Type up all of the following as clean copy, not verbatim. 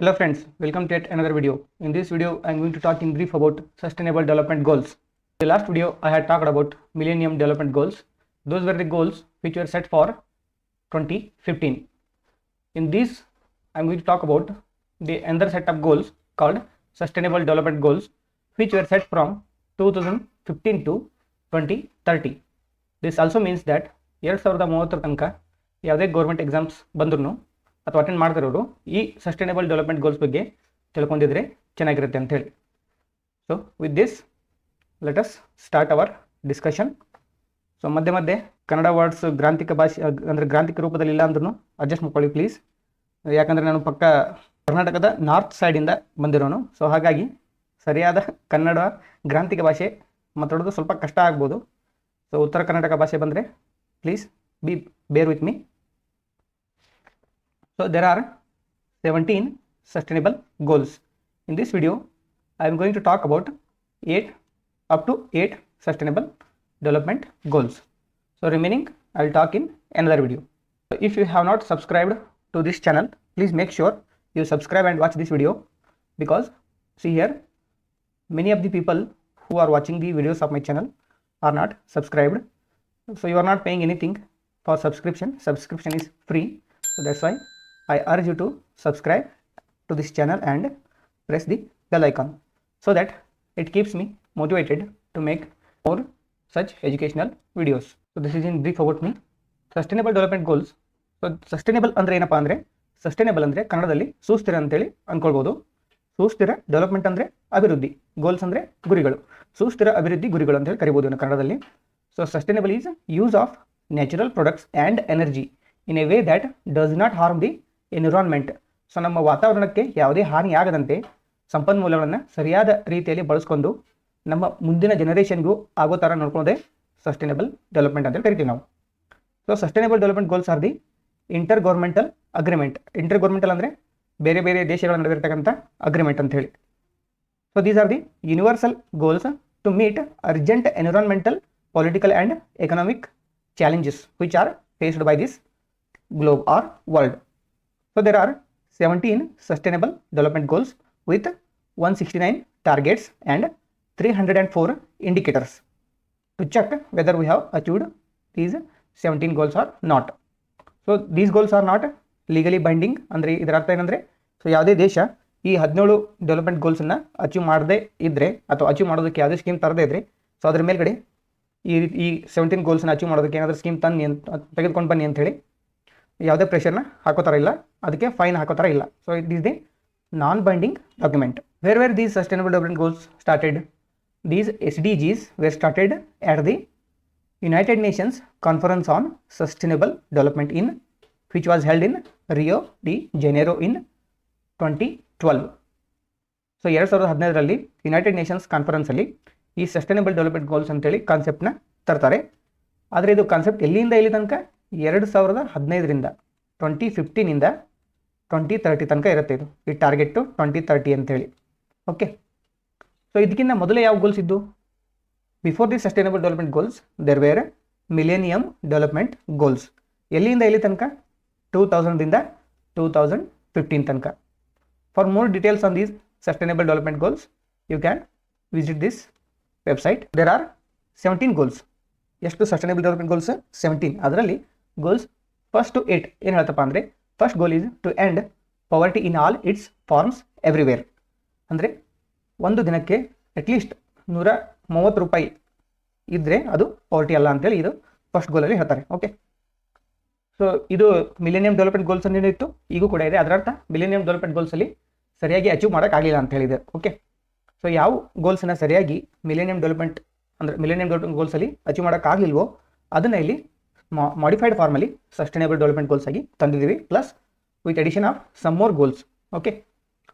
Hello friends, welcome to yet another video. In this video, I am going to talk in brief about Sustainable Development Goals. In the last video, I had talked about Millennium Development Goals. Those were the goals which were set for 2015. In this, I am going to talk about the another set of goals called Sustainable Development Goals, which were set from 2015 to 2030. This also means that 2030 ತನಕ ಯಾವುದೇ government exams ಬಂದ್ರು ಅಥವಾ attend ಮಾಡ್ತಿರೋರು ಈ sustainable development goals ಬಗ್ಗೆ ತಿಳ್ಕೊಂಡಿದ್ರೆ ಚೆನ್ನಾಗಿರುತ್ತೆ ಅಂತ ಹೇಳಿ. So with this let us start hour discussion. So ಮಧ್ಯೆ ಮಧ್ಯೆ ಕನ್ನಡ ವರ್ಡ್ಸ್ ಗ್ರಾಂಥಿಕ ಭಾಷೆ ಅಂದರೆ ಗ್ರಾಂಥಿಕ ರೂಪದಲ್ಲಿ ಇಲ್ಲ ಅಂದ್ರೂ ಅಡ್ಜಸ್ಟ್ ಮಾಡ್ಕೊಳ್ಳಿ ಪ್ಲೀಸ್. ಯಾಕಂದರೆ ನಾನು ಪಕ್ಕ ಕರ್ನಾಟಕದ ನಾರ್ತ್ ಸೈಡಿಂದ ಬಂದಿರೋನು. ಸೊ ಹಾಗಾಗಿ ಸರಿಯಾದ ಕನ್ನಡ ಗ್ರಾಂಥಿಕ ಭಾಷೆ ಮಾತಾಡೋದು ಸ್ವಲ್ಪ ಕಷ್ಟ ಆಗ್ಬೋದು. ಸೊ ಉತ್ತರ ಕರ್ನಾಟಕ ಭಾಷೆ ಬಂದರೆ ಪ್ಲೀಸ್ ಬಿ ಬೇರ್ with me. So there are 17 sustainable goals. In this video, I am going to talk about 8 sustainable development goals. So remaining, I will talk in another video. So if you have not subscribed to this channel, please make sure you subscribe and watch this video, because see here, many of the people who are watching the videos of my channel are not subscribed. So you are not paying anything for subscription. Subscription is free. So that's why I urge you to subscribe to this channel and press the bell icon so that it keeps me motivated to make more such educational videos. So this is in brief about me. Sustainable development goals. So sustainable ಅಂದ್ರೆ ಏನಪ್ಪ ಅಂದರೆ, sustainable ಅಂದರೆ ಕನ್ನಡದಲ್ಲಿ ಸುಸ್ಥಿರ ಅಂತೇಳಿ ಅಂದ್ಕೊಳ್ಬೋದು. ಸುಸ್ಥಿರ development ಅಂದರೆ ಅಭಿವೃದ್ಧಿ, ಗೋಲ್ಸ್ ಅಂದರೆ ಗುರಿಗಳು, ಸುಸ್ಥಿರ ಅಭಿವೃದ್ಧಿ ಗುರಿಗಳು ಅಂತೇಳಿ ಕರಿಬೋದು ಇನ್ನು ಕನ್ನಡದಲ್ಲಿ. So sustainable is use of natural products and energy in a way that does not harm the environment. So ನಮ್ಮ ವಾತಾವರಣಕ್ಕೆ ಯಾವುದೇ ಹಾನಿಯಾಗದಂತೆ ಸಂಪನ್ಮೂಲಗಳನ್ನು ಸರಿಯಾದ ರೀತಿಯಲ್ಲಿ ಬಳಸ್ಕೊಂಡು ನಮ್ಮ ಮುಂದಿನ ಜನರೇಷನ್ಗೂ ಆಗೋ ಥರ ನೋಡ್ಕೊಳ್ಳೋದೇ ಸಸ್ಟೈನೇಬಲ್ ಡೆವಲಪ್ಮೆಂಟ್ ಅಂತೇಳಿ ಕರಿತೀವಿ ನಾವು. So sustainable development goals are the intergovernmental agreement. Intergovernmental ಅಂದರೆ ಬೇರೆ ಬೇರೆ ದೇಶಗಳ ನಡುವೆ ಇರತಕ್ಕಂಥ ಅಗ್ರಿಮೆಂಟ್ ಅಂತ ಹೇಳಿ. So these are the universal goals to meet urgent environmental, political and economic challenges which are faced by this globe or world. So there are 17 sustainable development goals with 169 targets and 304 indicators to check whether we have achieved these 17 goals or not. So these goals are not legally binding. ಅಂದರೆ ಇದರ ಅರ್ಥ ಏನಂದರೆ, so ಯಾವುದೇ ದೇಶ ಈ 17 development ಗೋಲ್ಸನ್ನು achieve ಮಾಡದೇ ಇದ್ದರೆ ಅಥವಾ ಅಚೀವ್ ಮಾಡೋದಕ್ಕೆ ಯಾವುದೇ ಸ್ಕೀಮ್ ತರದೇ ಇದ್ದರೆ, ಸೊ ಅದ್ರ ಮೇಲ್ಗಡೆ ಈ 17 ಗೋಲ್ಸನ್ನು ಅಚೀವ್ ಮಾಡೋದಕ್ಕೆ ಏನಾದರೂ ಸ್ಕೀಮ್ ತೆಗೆದುಕೊಂಡು ಬನ್ನಿ ಅಂಥೇಳಿ ಯಾವುದೇ ಪ್ರೆಷರ್ನ ಹಾಕೋ ಥರ ಇಲ್ಲ, ಅದಕ್ಕೆ ಫೈನ್ ಹಾಕೋ ಥರ ಇಲ್ಲ. So it is the non binding document. Where these sustainable development goals started? These SDGs were started at the United Nations conference on sustainable development in which was held in Rio de Janeiro in 2012. So 2015ರಲ್ಲಿ United Nations ಕಾನ್ಫರೆನ್ಸಲ್ಲಿ ಈ sustainable development goals ಅಂತೇಳಿ ಕಾನ್ಸೆಪ್ಟನ್ನ ತರ್ತಾರೆ. ಆದರೆ ಇದು concept ಎಲ್ಲಿಂದ ಎಲ್ಲಿ ತನಕ? 2015ರಿಂದ 2015ಇಂದ 2030 ತನಕ ಇರುತ್ತೆ. ಈ ಟಾರ್ಗೆಟು 2030 ಅಂತೇಳಿ. ಓಕೆ, ಸೊ ಇದಕ್ಕಿಂತ ಮೊದಲೇ ಯಾವ ಗೋಲ್ಸ್ ಇದ್ದು? Before the sustainable development goals there were millennium development goals. ಎಲ್ಲಿಂದ ಎಲ್ಲಿ ತನಕ? 2000ದಿಂದ 2015 ತನಕ. For more details on these sustainable development goals you can visit this website. There are 17 goals. ಎಷ್ಟು ಸಸ್ಟೈನಬಲ್ ಡೆವಲಪ್ಮೆಂಟ್ ಗೋಲ್ಸ್? 17. ಅದರಲ್ಲಿ ಗೋಲ್ಸ್ ಫಸ್ಟ್ ಟು 8 ಏನು ಹೇಳ್ತಪ್ಪ ಅಂದರೆ, first goal is to end poverty in all its forms everywhere. ಅಂದರೆ ಒಂದು ದಿನಕ್ಕೆ at least 130 ರೂಪಾಯಿ ಇದ್ದರೆ ಅದು ಪವರ್ಟಿ ಅಲ್ಲ ಅಂತೇಳಿ ಇದು ಫಸ್ಟ್ ಗೋಲಲ್ಲಿ ಹೇಳ್ತಾರೆ. ಓಕೆ, ಸೊ ಇದು ಮಿಲೇನಿಯಂ ಡೆವಲಪ್ಮೆಂಟ್ ಗೋಲ್ಸ್ ಅನ್ನೇನು ಇತ್ತು, ಈಗೂ ಕೂಡ ಇದೆ. ಅದರ ಅರ್ಥ ಮಿಲೇನಿಯಂ ಡೆವಲಪ್ಮೆಂಟ್ ಗೋಲ್ಸಲ್ಲಿ ಸರಿಯಾಗಿ ಅಚೀವ್ ಮಾಡೋಕ್ಕಾಗಲಿಲ್ಲ ಅಂತ ಹೇಳಿದೆ. ಓಕೆ, ಸೊ ಯಾವ ಗೋಲ್ಸನ್ನು ಸರಿಯಾಗಿ ಮಿಲೇನಿಯಂ ಡೆವಲಪ್ಮೆಂಟ್ ಗೋಲ್ಸಲ್ಲಿ ಅಚೀವ್ ಮಾಡೋಕ್ಕಾಗಲಿಲ್ವೋ ಅದನ್ನು ಇಲ್ಲಿ ಮಾಡಿಫೈಡ್ ಫಾರ್ಮಲ್ಲಿ ಸಸ್ಟೈನೇಬಲ್ ಡೆವಲಪ್ಮೆಂಟ್ ಗೋಲ್ಸ್ ಆಗಿ ತಂದಿದ್ದೀವಿ, plus with addition of some more goals. Okay,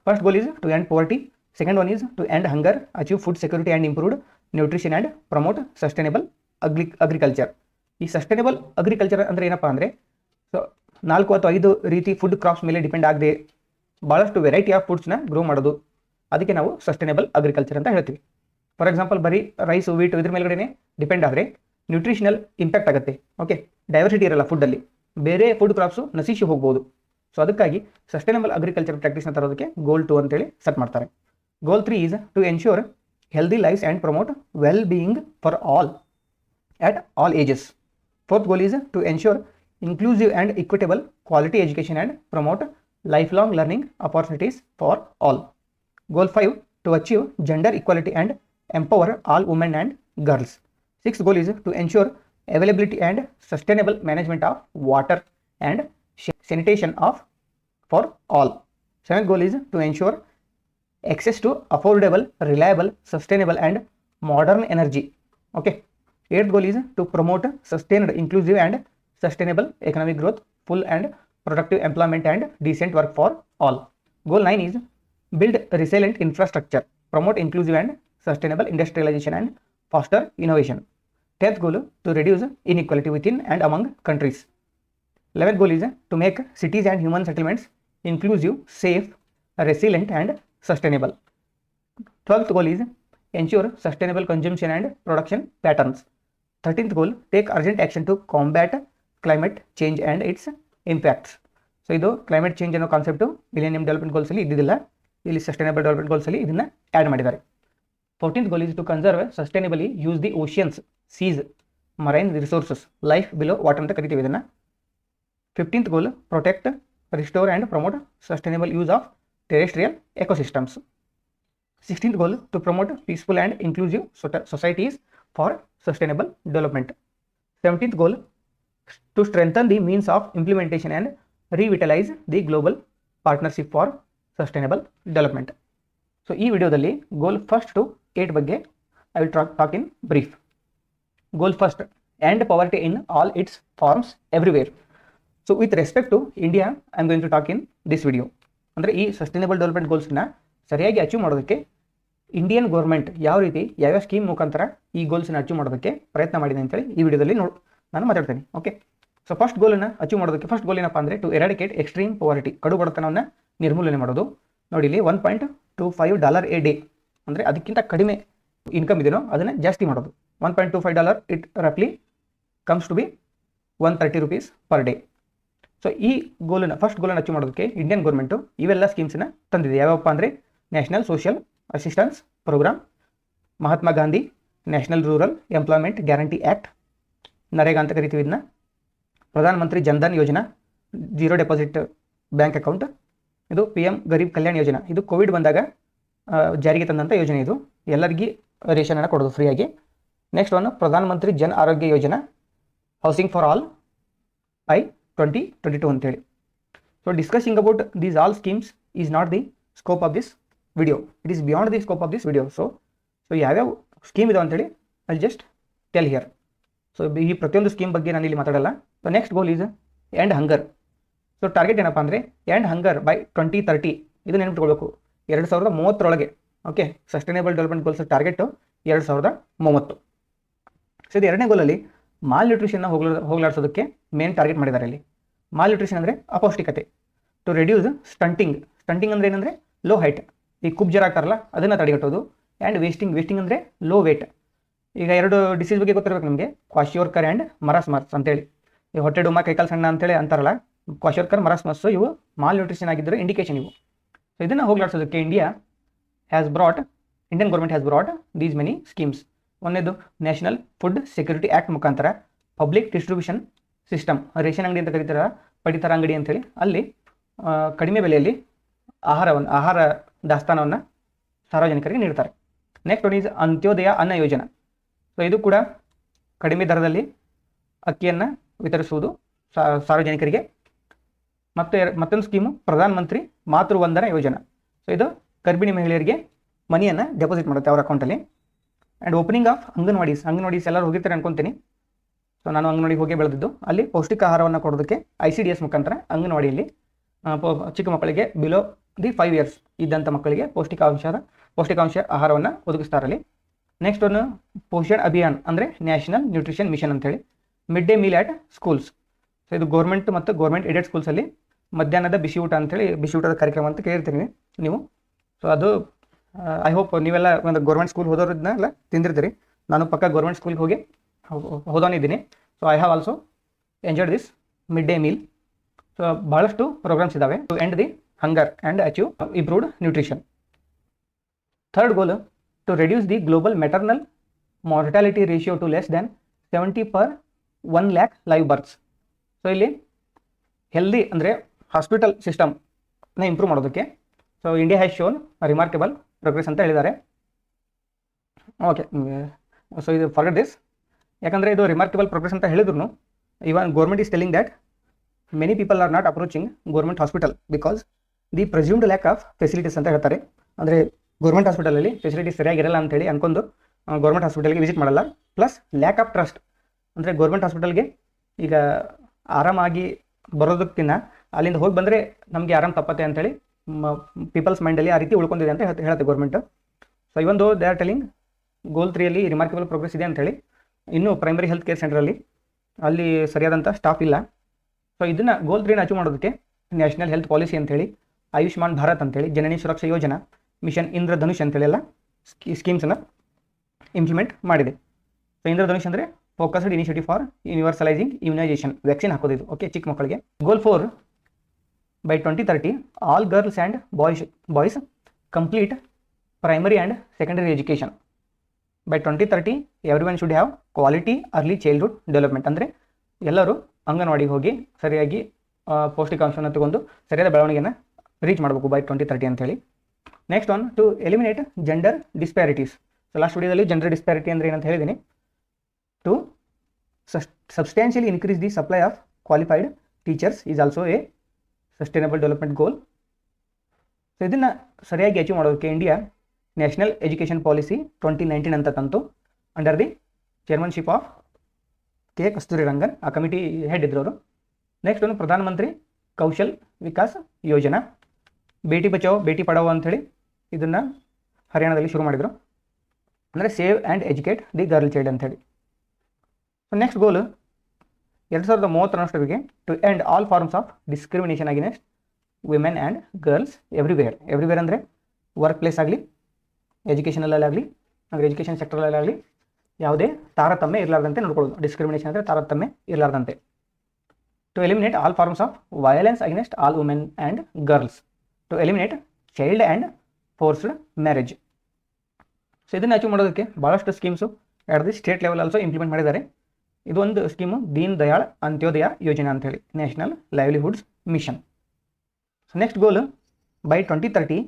first goal is to end poverty, second one is to end hunger, achieve food security and improved nutrition and promote sustainable agriculture. ಈ sustainable agriculture ಅಂದರೆ ಏನಪ್ಪ ಅಂದರೆ, so 4 ಅಥವಾ 5 ರೀತಿ food crops ಮೇಲೆ depend ಆಗದೆ ಭಾಳಷ್ಟು variety of ಫುಡ್ಸ್ನ grow ಮಾಡೋದು, ಅದಕ್ಕೆ ನಾವು ಸಸ್ಟೈನೇಬಲ್ ಅಗ್ರಿಕಲ್ಚರ್ ಅಂತ ಹೇಳ್ತೀವಿ. ಫಾರ್ ಎಕ್ಸಾಂಪಲ್ ಬರೀ ರೈಸು, ವೀಟು ಇದ್ರ ಮೇಲ್ಗಡೆ ಡಿಪೆಂಡ್ ಆದರೆ ನ್ಯೂಟ್ರಿಷನಲ್ ಇಂಪ್ಯಾಕ್ಟ್ ಆಗುತ್ತೆ. ಓಕೆ, ಡೈವರ್ಸಿಟಿ ಇರಲ್ಲ ಫುಡ್ಡಲ್ಲಿ, ಬೇರೆ ಫುಡ್ ಕ್ರಾಪ್ಸು ನಶಿಸಿ ಹೋಗ್ಬೋದು. ಸೊ ಅದಕ್ಕಾಗಿ ಸಸ್ಟೈನಬಲ್ ಅಗ್ರಿಕಲ್ಚರ್ ಪ್ರಾಕ್ಟೀಸ್ನ ತರೋದಕ್ಕೆ ಗೋಲ್ 2 ಅಂತೇಳಿ ಸೆಟ್ ಮಾಡ್ತಾರೆ. Goal 3 is to ensure healthy lives and promote well being for all at all ages. Fourth goal is to ensure inclusive and equitable quality education and promote lifelong learning opportunities for all. Goal 5 to achieve gender equality and empower all women and girls. Sixth goal is to ensure availability and sustainable management of water and sanitation for all. Seventh goal is to ensure access to affordable, reliable, sustainable and modern energy. Okay. Eighth goal is to promote sustained, inclusive and sustainable economic growth, full and productive employment and decent work for all. Goal 9 is build resilient infrastructure, promote inclusive and sustainable industrialization and foster innovation. 10th goal to reduce inequality within and among countries. 11th goal is to make cities and human settlements inclusive, safe, resilient and sustainable. 12th goal is ensure sustainable consumption and production patterns. 13th goal, take urgent action to combat climate change and its impacts. So ಇದು climate change ಅನ್ನೋ concept millennium development ಗೋಲ್ಸಲ್ಲಿ ಇದ್ದಿದ್ದಿಲ್ಲ, ಇಲ್ಲಿ sustainable development ಗೋಲ್ಸಲ್ಲಿ ಇದನ್ನು add ಮಾಡಿದ್ದಾರೆ. 14th goal is to conserve sustainably use the oceans, seas, marine resources, life below water ಅಂತ ಕರಿತೀವಿ ಇದನ್ನು. 15th goal, protect, restore and promote sustainable use of terrestrial ecosystems. 16th goal, to promote peaceful and inclusive societies for sustainable development. 17th goal, to strengthen the means of implementation and revitalize the global partnership for sustainable development. So ಈ ವಿಡಿಯೋದಲ್ಲಿ goal first to 8 ಬಗ್ಗೆ I will talk in brief. Goal first, end poverty in all its forms everywhere. So with respect to India I am going to talk in this video. ಅಂದರೆ ಈ sustainable development ಗೋಲ್ಸ್ನ ಸರಿಯಾಗಿ achieve ಮಾಡೋದಕ್ಕೆ Indian government ಯಾವ ರೀತಿ ಯಾವ್ಯಾವ scheme ಮುಖಾಂತರ ಈ ಗೋಲ್ಸ್ನ achieve ಮಾಡೋದಕ್ಕೆ ಪ್ರಯತ್ನ ಮಾಡಿದೆ ಅಂತೇಳಿ ಈ ವಿಡಿಯೋದಲ್ಲಿ ನಾನು ಮಾತಾಡ್ತೀನಿ. ಓಕೆ, ಸೊ ಫಸ್ಟ್ ಗೋಲನ್ನು ಅಚೀವ್ ಮಾಡೋದಕ್ಕೆ ಫಸ್ಟ್ ಗೋಲ್ ಏನಪ್ಪ ಅಂದರೆ ಟು ಎರಾಡಿಕೇಟ್ ಎಕ್ಸ್ಟ್ರೀಮ್ ಪವರ್ಟಿ, ಕಡು ಬಡತನವನ್ನು ನಿರ್ಮೂಲನೆ ಮಾಡೋದು. ನೋಡಿ ಇಲ್ಲಿ $1.25 ಎ ಡೇ, ಅಂದರೆ ಅದಕ್ಕಿಂತ ಕಡಿಮೆ ಇನ್ಕಮ್ ಇದೆಯೋ ಅದನ್ನು ಜಾಸ್ತಿ ಮಾಡೋದು. $1.25 ಇಟ್ ರಫ್ಲಿ comes to be ₹130 per day. So ಈ ಗೋಲನ್ನು ಫಸ್ಟ್ ಗೋಲನ್ನು ಅಚೀವ್ ಮಾಡೋದಕ್ಕೆ ಇಂಡಿಯನ್ ಗೌರ್ಮೆಂಟು ಇವೆಲ್ಲ ಸ್ಕೀಮ್ಸನ್ನ ತಂದಿದೆ. ಯಾವಪ್ಪ ಅಂದರೆ national social assistance programme, Mahatma Gandhi national rural employment guarantee act, NREGA ಅಂತ ಕರಿತೀವಿ ಇದನ್ನ, Pradhan Mantri Jan Dhan Yojana, zero deposit bank account, ಇದು PM ಗರೀಬ್ ಕಲ್ಯಾಣ ಯೋಜನಾ, ಇದು ಕೋವಿಡ್ ಬಂದಾಗ ಜಾರಿಗೆ ತಂದಂಥ ಯೋಜನೆ. ಇದು ಎಲ್ಲರಿಗೂ ರೇಷನನ್ನು ಕೊಡೋದು ಫ್ರೀಯಾಗಿ. ನೆಕ್ಸ್ಟ್ ಒನ್ ಪ್ರಧಾನ ಮಂತ್ರಿ ಜನ್ ಆರೋಗ್ಯ ಯೋಜನಾ, ಹೌಸಿಂಗ್ ಫಾರ್ ಆಲ್ by 2022 ಅಂತೇಳಿ. So discussing about these all schemes is not the scope of this video, it is beyond the scope of this video. So ಯಾವ್ಯಾವ ಸ್ಕೀಮ್ ಇದಾವೆ ಅಂತೇಳಿ I just tell here. So ಈ ಪ್ರತಿಯೊಂದು scheme ಬಗ್ಗೆ ನಾನು ಇಲ್ಲಿ ಮಾತಾಡಲ್ಲ. So next goal is end hunger. So target ಏನಪ್ಪ ಅಂದರೆ ಎಂಡ್ ಹಂಗರ್ ಬೈ 2030. ಇದು ನೆನಪಿಟ್ಕೊಳ್ಬೇಕು, 2030 okay. Sustainable development goals target 2030. So ಇದು ಎರಡನೇ ಗೋಲಲ್ಲಿ ಮಾಲ್ ನ್ಯೂಟ್ರಿಷನ್ನ ಹೋಗಲಾಡಿಸೋದಕ್ಕೆ ಮೇನ್ ಟಾರ್ಗೆಟ್ ಮಾಡಿದ್ದಾರೆ ಇಲ್ಲಿ. ಮಾಲ್ ನ್ಯೂಟ್ರಿಷನ್ ಅಂದರೆ ಅಪೌಷ್ಟಿಕತೆ. ಟು ರೆಡ್ಯೂಸ್ ಸ್ಟಂಟಿಂಗ್ ಅಂದರೆ ಏನಂದರೆ ಲೋ ಹೈಟ್, ಈ ಕುಬ್ಜರ ಆಗ್ತಾರಲ್ಲ ಅದನ್ನು ತಡೆಗಟ್ಟೋದು. ಆ್ಯಂಡ್ ವೇಸ್ಟಿಂಗ್ ಅಂದರೆ ಲೋ ವೇಟ್. ಈಗ ಎರಡು ಡಿಸೀಸ್ ಬಗ್ಗೆ ಗೊತ್ತಿರಬೇಕು ನಿಮಗೆ, ಕ್ವಾಶಿಯೋರ್ಕರ್ ಆ್ಯಂಡ್ ಮರಾಸ್ಮಸ್ ಅಂತೇಳಿ. ಈ ಹೊಟ್ಟೆ ಡುಮ್ಮ ಕೈಕಾಲು ಸಣ್ಣ ಅಂತೇಳಿ ಅಂತಾರಲ್ಲ, ಕ್ವಾಶಿಯೋರ್ಕರ್ ಮರಾಸ್ಮಸ್ಸು ಇವು ಮಾಲ್ ನ್ಯೂಟ್ರಿಷನ್ ಆಗಿದ್ದರೆ ಇಂಡಿಕೇಶನ್ ಇವು. ಸೊ ಇದನ್ನು ಹೋಗಲಾಡಿಸೋದಕ್ಕೆ Indian government has brought these many schemes. ಒಂದೇದು ನ್ಯಾಷನಲ್ ಫುಡ್ ಸೆಕ್ಯೂರಿಟಿ ಆ್ಯಕ್ಟ್ ಮುಖಾಂತರ ಪಬ್ಲಿಕ್ ಡಿಸ್ಟ್ರಿಬ್ಯೂಷನ್ ಸಿಸ್ಟಮ್, ರೇಷನ್ ಅಂಗಡಿ ಅಂತ ಕರೀತಾರ, ಪಡಿತರ ಅಂಗಡಿ ಅಂತೇಳಿ, ಅಲ್ಲಿ ಕಡಿಮೆ ಬೆಲೆಯಲ್ಲಿ ಆಹಾರ ದಾಸ್ತಾನವನ್ನು ಸಾರ್ವಜನಿಕರಿಗೆ ನೀಡ್ತಾರೆ. ನೆಕ್ಸ್ಟ್ ಒನ್ ಈಸ್ ಅಂತ್ಯೋದಯ ಅನ್ನ ಯೋಜನಾ. ಸೊ ಇದು ಕೂಡ ಕಡಿಮೆ ದರದಲ್ಲಿ ಅಕ್ಕಿಯನ್ನು ವಿತರಿಸುವುದು ಸಾರ್ವಜನಿಕರಿಗೆ. ಮತ್ತೊಂದು ಸ್ಕೀಮು ಪ್ರಧಾನ ಮಂತ್ರಿ ಮಾತೃ ವಂದನಾ ಯೋಜನಾ. ಸೊ ಇದು ಗರ್ಭಿಣಿ ಮಹಿಳೆಯರಿಗೆ ಮನಿಯನ್ನು ಡೆಪಾಸಿಟ್ ಮಾಡುತ್ತೆ ಅವ್ರ ಅಕೌಂಟಲ್ಲಿ. ಆ್ಯಂಡ್ ಓಪನಿಂಗ್ ಆಫ್ ಅಂಗನವಾಡೀಸ್ ಎಲ್ಲರೂ ಹೋಗಿರ್ತಾರೆ ಅನ್ಕೊತೀನಿ. ಸೊ ನಾನು ಅಂಗನವಾಡಿಗೆ ಹೋಗಿ ಬೆಳೆದಿದ್ದು, ಅಲ್ಲಿ ಪೌಷ್ಟಿಕ ಆಹಾರವನ್ನು ಕೊಡೋದಕ್ಕೆ ICDS ಮುಖಾಂತರ ಅಂಗನವಾಡಿಯಲ್ಲಿ ಚಿಕ್ಕ ಮಕ್ಕಳಿಗೆ ಬಿಲೋ ದಿ 5 years ಇದ್ದಂಥ ಮಕ್ಕಳಿಗೆ ಪೌಷ್ಟಿಕಾಂಶ ಆಹಾರವನ್ನು ಒದಗಿಸ್ತಾರಲ್ಲಿ. ನೆಕ್ಸ್ಟ್ ಒಂದು ಪೋಷಣ್ ಅಭಿಯಾನ್ ಅಂದರೆ ನ್ಯಾಷನಲ್ ನ್ಯೂಟ್ರಿಷನ್ ಮಿಷನ್ ಅಂತೇಳಿ, mid day meal at schools. So ಇದು ಗೌರ್ಮೆಂಟ್ ಮತ್ತು ಗೌರ್ಮೆಂಟ್ ಏಡೆಡ್ ಸ್ಕೂಲ್ಸಲ್ಲಿ ಮಧ್ಯಾಹ್ನದ ಬಿಸಿ ಊಟ ಅಂತೇಳಿ, ಬಿಸಿ ಊಟದ ಕಾರ್ಯಕ್ರಮ ಅಂತ ಕೇಳಿರ್ತೀವಿ ನೀವು. ಸೊ ಅದು ಐ ಹೋಪ್ ನೀವೆಲ್ಲ ಒಂದು ಗೌರ್ಮೆಂಟ್ ಸ್ಕೂಲ್ ಹೋದೋರನ್ನ ತಿಂದಿರ್ತೀರಿ. ನಾನು ಪಕ್ಕ ಗೌರ್ಮೆಂಟ್ ಸ್ಕೂಲ್ಗೆ ಹೋದವನಿದ್ದೀನಿ. So I have also enjoyed this mid day meal. So ಬಹಳಷ್ಟು ಪ್ರೋಗ್ರಾಮ್ಸ್ ಇದ್ದಾವೆ to end the hunger and achieve improved nutrition. Third goal to reduce the global maternal mortality ratio to less than 70 per 1 lakh live births. So ಇಲ್ಲಿ healthy ಅಂದರೆ hospital ಸಿಸ್ಟಮ್ನ improve ಮಾಡೋದಕ್ಕೆ so India has shown remarkable progress ಅಂತ ಹೇಳಿದ್ದಾರೆ. Okay, so ಇದು forget this, ಯಾಕಂದರೆ ಇದು remarkable progress ಅಂತ ಹೇಳಿದ್ರು even government is telling that many people are not approaching government hospital because the presumed lack of facilities ಅಂತ ಹೇಳ್ತಾರೆ. ಅಂದರೆ ಗೌರ್ಮೆಂಟ್ ಹಾಸ್ಪಿಟಲಲ್ಲಿ ಫೆಸಿಲಿಟೀಸ್ ಸರಿಯಾಗಿರಲ್ಲ ಅಂತೇಳಿ ಅಂದ್ಕೊಂಡು ಗೌರ್ಮೆಂಟ್ ಹಾಸ್ಪಿಟಲ್ಗೆ ವಿಸಿಟ್ ಮಾಡಲ್ಲ. ಪ್ಲಸ್ ಲ್ಯಾಕ್ ಆಫ್ ಟ್ರಸ್ಟ್, ಅಂದರೆ ಗೌರ್ಮೆಂಟ್ ಹಾಸ್ಪಿಟಲ್ಗೆ ಈಗ ಆರಾಮಾಗಿ ಬರೋದಕ್ಕಿಂತ ಅಲ್ಲಿಂದ ಹೋಗಿ ಬಂದರೆ ನಮಗೆ ಆರಾಮ್ ತಪ್ಪತ್ತೆ ಅಂತೇಳಿ ಪೀಪಲ್ಸ್ ಮೈಂಡಲ್ಲಿ ಆ ರೀತಿ ಉಳ್ಕೊಂಡಿದೆ ಅಂತ ಹೇಳುತ್ತೆ ಗೌರ್ಮೆಂಟ್. ಸೊ ಇವೊಂದು they are telling goal 3 remarkable progress ಇದೆ ಅಂತೇಳಿ. ಇನ್ನು ಪ್ರೈಮರಿ ಹೆಲ್ತ್ ಕೇರ್ ಸೆಂಟರಲ್ಲಿ ಅಲ್ಲಿ ಸರಿಯಾದಂಥ ಸ್ಟಾಫ್ ಇಲ್ಲ. ಸೊ ಇದನ್ನು ಗೋಲ್ 3 ಅಚೀವ್ ಮಾಡೋದಕ್ಕೆ ನ್ಯಾಷನಲ್ ಹೆಲ್ತ್ ಪಾಲಿಸಿ ಅಂತೇಳಿ, ಆಯುಷ್ಮಾನ್ ಭಾರತ್ ಅಂತೇಳಿ, ಜನನಿ ಸುರಕ್ಷಾ ಯೋಜನಾ, ಮಿಷನ್ ಇಂದ್ರಧನುಷ್ ಅಂತೇಳಿ ಎಲ್ಲ ಸ್ಕೀಮ್ಸನ್ನು ಇಂಪ್ಲಿಮೆಂಟ್ ಮಾಡಿದೆ. ಸೊ ಇಂದ್ರಧನುಷ್ ಅಂದರೆ focused initiative for universalising immunisation, vaccine ಹಾಕೋದಿದ್ದು. ಓಕೆ, ಚಿಕ್ಕ ಮಕ್ಕಳಿಗೆ. Goal 4 by 2030 all girls and boys complete primary and secondary education. By 2030 everyone should have quality early childhood development. ಅಂದರೆ ಎಲ್ಲರೂ ಅಂಗನವಾಡಿಗೆ ಹೋಗಿ ಸರಿಯಾಗಿ ಪೌಷ್ಟಿಕಾಂಶವನ್ನು ತಗೊಂಡು ಸರಿಯಾದ ಬೆಳವಣಿಗೆಯನ್ನು ರೀಚ್ ಮಾಡಬೇಕು ಬೈ 2030 ಅಂತೇಳಿ. Next one to eliminate gender disparities. So last ವಿಡಿಯೋದಲ್ಲಿ ಜೆಂಡರ್ ಡಿಸ್ಪ್ಯಾರಿಟಿ ಅಂದರೆ ಏನಂತ ಹೇಳಿದ್ದೀನಿ. To substantially increase the supply of qualified teachers is also a sustainable development goal. So ಇದನ್ನು ಸರಿಯಾಗಿ ಅಚೀವ್ ಮಾಡೋದಕ್ಕೆ ಇಂಡಿಯಾ ನ್ಯಾಷನಲ್ ಎಜುಕೇಷನ್ ಪಾಲಿಸಿ 2019 ಅಂತ ತಂತು under the chairmanship of K Kasturirangan. ಆ ಕಮಿಟಿ ಹೆಡ್ ಇದ್ರು ಅವರು. ನೆಕ್ಸ್ಟ್ ಒಂದು ಪ್ರಧಾನಮಂತ್ರಿ ಕೌಶಲ್ ವಿಕಾಸ್ ಯೋಜನಾ, ಬೇಟಿ ಬಚಾವೋ ಬೇಟಿ ಪಢಾವೋ ಅಂಥೇಳಿ ಇದನ್ನು ಹರಿಯಾಣದಲ್ಲಿ ಶುರು ಮಾಡಿದರು. ಅಂದರೆ save and educate the girl child ಅಂಥೇಳಿ. So next goal 2030 to end all forms of discrimination against women and girls everywhere. Everywhere ಅಂದರೆ ವರ್ಕ್ ಪ್ಲೇಸ್ ಆಗಲಿ, ಎಜುಕೇಷನಲ್ಲಾಗಲಿ, ಅಂದರೆ ಎಜುಕೇಷನ್ ಸೆಕ್ಟರಲ್ಲಾಗಲಿ ಯಾವುದೇ ತಾರತಮ್ಯ ಇರಲಾರ್ದಂತೆ ನೋಡ್ಕೊಳ್ಳೋದು. ಡಿಸ್ಕ್ರಿಮಿನೇಷನ್ ಅಂದರೆ ತಾರತಮ್ಯ ಇರಲಾರ್ದಂತೆ. To eliminate all forms of violence against all women and girls. To eliminate child and forced marriage. So ಇದನ್ನು ಅಚೀವ್ ಮಾಡೋದಕ್ಕೆ ಭಾಳಷ್ಟು schemes at the state level also implement ಮಾಡಿದ್ದಾರೆ. ಇದು ಒಂದು ಸ್ಕೀಮು ದೀನ್ ದಯಾಳ್ ಅಂತ್ಯೋದಯ ಯೋಜನಾ ಅಂತೇಳಿ, national livelihoods mission. So next goal by 2030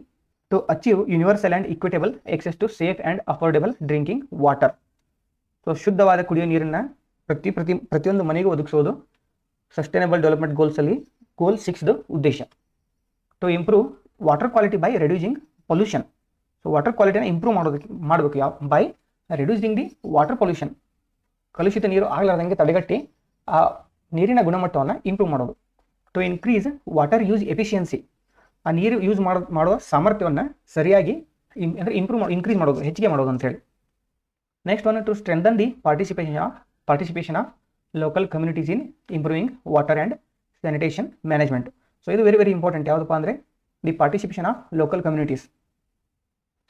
to achieve universal and equitable access to safe and affordable drinking water. So ಶುದ್ಧವಾದ ಕುಡಿಯುವ ನೀರನ್ನು ಪ್ರತಿಯೊಂದು ಮನೆಗೂ ಒದಗಿಸೋದು ಸಸ್ಟೈನಬಲ್ ಡೆವಲಪ್ಮೆಂಟ್ ಗೋಲ್ಸಲ್ಲಿ ಗೋಲ್ 6 ಉದ್ದೇಶ. To improve water quality by reducing pollution. So water ಕ್ವಾಲಿಟಿನ improve ಮಾಡಬೇಕು ಯಾವ by reducing the water pollution. ಕಲುಷಿತ ನೀರು ಆಗಲಾರ್ದಂಗೆ ತಡೆಗಟ್ಟಿ ಆ ನೀರಿನ ಗುಣಮಟ್ಟವನ್ನು ಇಂಪ್ರೂವ್ ಮಾಡೋದು. To increase water use efficiency. ಆ ನೀರು ಯೂಸ್ ಮಾಡುವ ಸಾಮರ್ಥ್ಯವನ್ನು ಸರಿಯಾಗಿ ಅಂದರೆ ಇನ್ಕ್ರೀಸ್ ಮಾಡೋದು, ಹೆಚ್ಚಿಗೆ ಮಾಡೋದು ಅಂತೇಳಿ. Next one to strengthen the participation of local communities in improving water and sanitation management. So ಇದು ವೆರಿ ಇಂಪಾರ್ಟೆಂಟ್. ಯಾವುದಪ್ಪ ಅಂದರೆ the participation of local communities.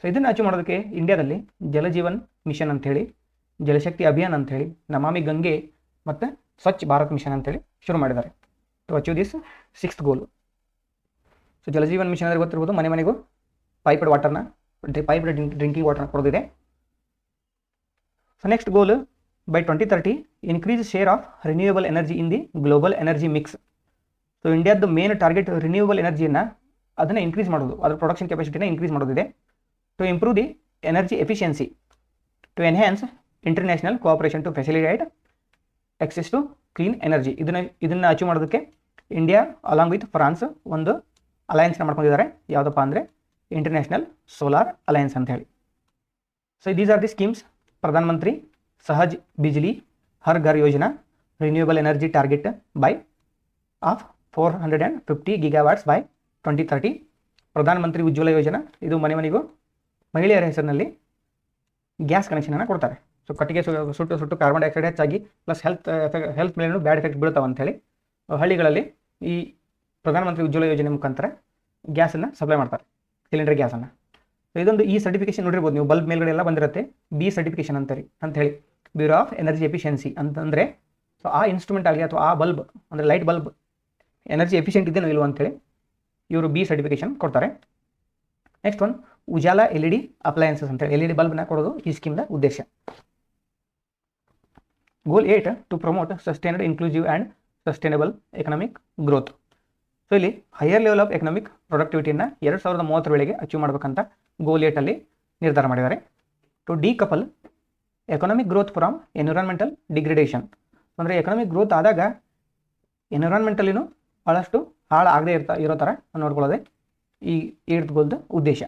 So ಇದನ್ನು ಅಚೀವ್ ಮಾಡೋದಕ್ಕೆ ಇಂಡಿಯಾದಲ್ಲಿ ಜಲಜೀವನ್ ಮಿಷನ್ ಅಂಥೇಳಿ, ಜಲಶಕ್ತಿ ಅಭಿಯಾನ್ ಅಂಥೇಳಿ, ನಮಾಮಿ ಗಂಗೆ ಮತ್ತು ಸ್ವಚ್ಛ ಭಾರತ್ ಮಿಷನ್ ಅಂತೇಳಿ ಶುರು ಮಾಡಿದ್ದಾರೆ to achieve this 6th goal. So Jal Jeevan mission ಅಂದರೆ ಗೊತ್ತಿರ್ಬೋದು, ಮನೆ ಮನೆಗೂ ಪೈಪ್ಡ್ ಡ್ರಿಂಕಿಂಗ್ ವಾಟರ್ನ ಕೊಡೋದಿದೆ. So next goal by 2030 increase share of renewable energy in the global energy mix. So ಇಂಡಿಯಾದ ಮೇನ್ ಟಾರ್ಗೆಟ್ ರಿನ್ಯೂಯಬಲ್ ಎನರ್ಜಿಯನ್ನು ಅದನ್ನು ಇನ್ಕ್ರೀಸ್ ಮಾಡೋದು, ಅದರ ಪ್ರೊಡಕ್ಷನ್ ಕೆಪಾಸಿಟಿನ ಇನ್ಕ್ರೀಸ್ ಮಾಡೋದಿದೆ. To improve the energy efficiency. To enhance international cooperation to facilitate access to clean energy. ಇದನ್ನು achieve ಮಾಡೋದಕ್ಕೆ India along with France ಒಂದು ಅಲಯನ್ಸ್ನ ಮಾಡ್ಕೊಂಡಿದ್ದಾರೆ. ಯಾವುದಪ್ಪ ಅಂದರೆ ಇಂಟರ್ನ್ಯಾಷನಲ್ ಸೋಲಾರ್ ಅಲಯನ್ಸ್ ಅಂತ ಹೇಳಿ. So these are the schemes. Pradhan Mantri Sahaj Bijli Har Ghar Yojana, renewable energy target by of 450 GW by 2030. Pradhan Mantri ಉಜ್ವಲ ಯೋಜನಾ, ಇದು ಮನೆ ಮನೆಗೂ ಮಹಿಳೆಯರ ಹೆಸರಿನಲ್ಲಿ ಗ್ಯಾಸ್ ಕನೆಕ್ಷನನ್ನು ಕೊಡ್ತಾರೆ. ಸೊ ಕಟ್ಟಿಗೆ ಸುಟ್ಟು ಕಾರ್ಬನ್ ಡೈಆಕ್ಸೈಡ್ ಹೆಚ್ಚಾಗಿ ಪ್ಲಸ್ ಹೆಲ್ತ್ ಮೇಲೂ ಬ್ಯಾಡ್ ಎಫೆಕ್ಟ್ ಬೀಳ್ತಾವೆ ಅಂಥೇಳಿ ಹಳ್ಳಿಗಳಲ್ಲಿ ಈ ಪ್ರಧಾನಮಂತ್ರಿ ಉಜ್ವಲ ಯೋಜನೆ ಮುಖಾಂತರ ಗ್ಯಾಸನ್ನು ಸಪ್ಲೈ ಮಾಡ್ತಾರೆ, ಸಿಲಿಂಡರ್ ಗ್ಯಾಸನ್ನು. ಸೊ ಇದೊಂದು ಈ ಸರ್ಟಿಫಿಕೇಶನ್ ನೋಡಿರ್ಬೋದು ನೀವು, ಬಲ್ಬ್ ಮೇಲ್ಗಡೆ ಎಲ್ಲ ಬಂದಿರುತ್ತೆ ಬಿ ಸರ್ಟಿಫಿಕೇಶನ್ ಅಂಥೇಳಿ ಬ್ಯೂರೋ ಆಫ್ ಎನರ್ಜಿ ಎಫಿಷಿಯನ್ಸಿ ಅಂತಂದರೆ. ಸೊ ಆ ಇನ್ಸ್ಟ್ರೂಮೆಂಟ್ ಆಗಲಿ ಅಥವಾ ಆ ಬಲ್ಬ್ ಅಂದರೆ ಲೈಟ್ ಬಲ್ಬ್ ಎನರ್ಜಿ ಎಫಿಷಿಯೆಂಟ್ ಇದೆಯೋ ಇಲ್ವೋ ಅಂತೇಳಿ ಇವರು ಬಿ ಸರ್ಟಿಫಿಕೇಶನ್ ಕೊಡ್ತಾರೆ. Next one Ujala L E D appliances ಅಂತೇಳಿ ಎಲ್ ಇ ಡಿ ಬಲ್ಬ್ನ ಕೊಡೋದು ಈ ಸ್ಕೀಮ್ನ ಉದ್ದೇಶ. Goal 8 to promote sustained inclusive and sustainable economic growth. So ಇಲ್ಲಿ ಹೈಯರ್ ಲೆವೆಲ್ ಆಫ್ ಎಕನಾಮಿಕ್ ಪ್ರೊಡಕ್ಟಿವಿಟಿಯನ್ನು 2030 ವೇಳೆಗೆ ಅಚೀವ್ ಮಾಡಬೇಕಂತ ಗೋಲ್ 8 ಅಲ್ಲಿ ನಿರ್ಧಾರ ಮಾಡಿದ್ದಾರೆ. To decouple economic growth from environmental degradation, ಅಂದರೆ ಎಕನಾಮಿಕ್ ಗ್ರೋತ್ ಆದಾಗ ಎನ್ವಿರಾನ್ಮೆಂಟಲ್ಲಿನೂ ಭಾಳಷ್ಟು ಹಾಳು ಆಗದೆ ಇರೋ ಥರ ನೋಡ್ಕೊಳ್ಳೋದೆ ಈ 8th ಗೋಲ್ದ ಉದ್ದೇಶ.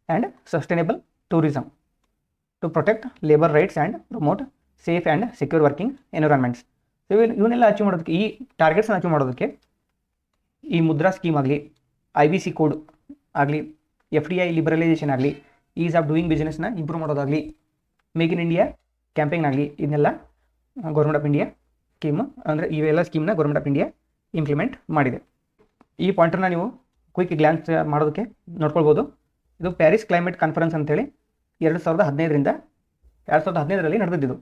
And sustainable tourism to protect labour rights and promote safe and secure working environments. So ಇವನ್ನೆಲ್ಲ ಅಚೀವ್ ಮಾಡೋದಕ್ಕೆ, ಈ ಟಾರ್ಗೆಟ್ಸ್ನ ಅಚೀವ್ ಮಾಡೋದಕ್ಕೆ ಈ ಮುದ್ರಾ ಸ್ಕೀಮ್ ಆಗಲಿ, IBC ಕೋಡ್ ಆಗಲಿ, FDI ಲಿಬರಲೈಸೇಷನ್ ಆಗಲಿ, ಈಸ್ ಆಫ್ ಡೂಯಿಂಗ್ ಬಿಸ್ನೆಸ್ನ ಇಂಪ್ರೂವ್ ಮಾಡೋದಾಗಲಿ, ಮೇಕ್ ಇನ್ ಇಂಡಿಯಾ ಕ್ಯಾಂಪೇನ್ ಆಗಲಿ, ಇದನ್ನೆಲ್ಲ ಗೌರ್ಮೆಂಟ್ ಆಫ್ ಇಂಡಿಯಾ ಸ್ಕೀಮ್, ಅಂದರೆ ಇವೆಲ್ಲ ಸ್ಕೀಮ್ನ ಗೌರ್ಮೆಂಟ್ ಆಫ್ ಇಂಡಿಯಾ ಇಂಪ್ಲಿಮೆಂಟ್ ಮಾಡಿದೆ. ಈ ಪಾಯಿಂಟರ್ನ ನೀವು ಕ್ವಿಕ್ ಗ್ಲಾನ್ಸ್ ಮಾಡೋದಕ್ಕೆ ನೋಡ್ಕೊಳ್ಬೋದು. ಇದು ಪ್ಯಾರಿಸ್ ಕ್ಲೈಮೇಟ್ ಕಾನ್ಫರೆನ್ಸ್ ಅಂತೇಳಿ 2015ರಿಂದ 2015ರಲ್ಲಿ ನಡೆದಿದ್ದು.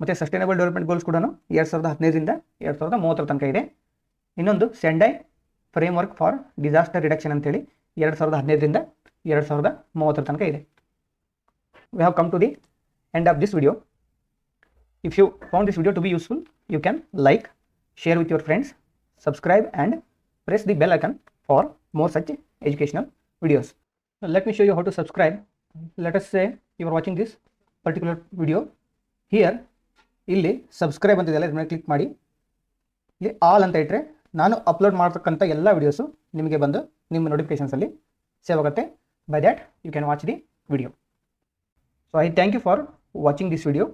ಮತ್ತು ಸಸ್ಟೈನಬಲ್ ಡೆವಲಪ್ಮೆಂಟ್ ಗೋಲ್ಸ್ ಕೂಡ 2015ರಿಂದ 2030 ತನಕ ಇದೆ. ಇನ್ನೊಂದು Sendai framework for disaster reduction ಅಂತೇಳಿ 2015ರಿಂದ 2030 ತನಕ ಇದೆ. We have come to the end of this video. If you found this video to be useful, you can like, share with your friends, subscribe and press the bell icon for more such educational videos. Now, let me show you how to subscribe. Let us say you are watching this particular video. Here ಇಲ್ಲಿ subscribe ಅಂತಿದೆಯಲ್ಲ, ಇದನ್ನ click ಮಾಡಿ ಇಲ್ಲಿ all ಅಂತ ಇಟ್ಟರೆ ನಾನು upload ಮಾಡ್ತಕ್ಕಂಥ ಎಲ್ಲ videos ನಿಮಗೆ ಬಂದು ನಿಮ್ಮ ನೋಟಿಫಿಕೇಷನ್ಸಲ್ಲಿ ಸೇವ್ ಆಗುತ್ತೆ. By that you can watch the video. So I thank you for watching this video.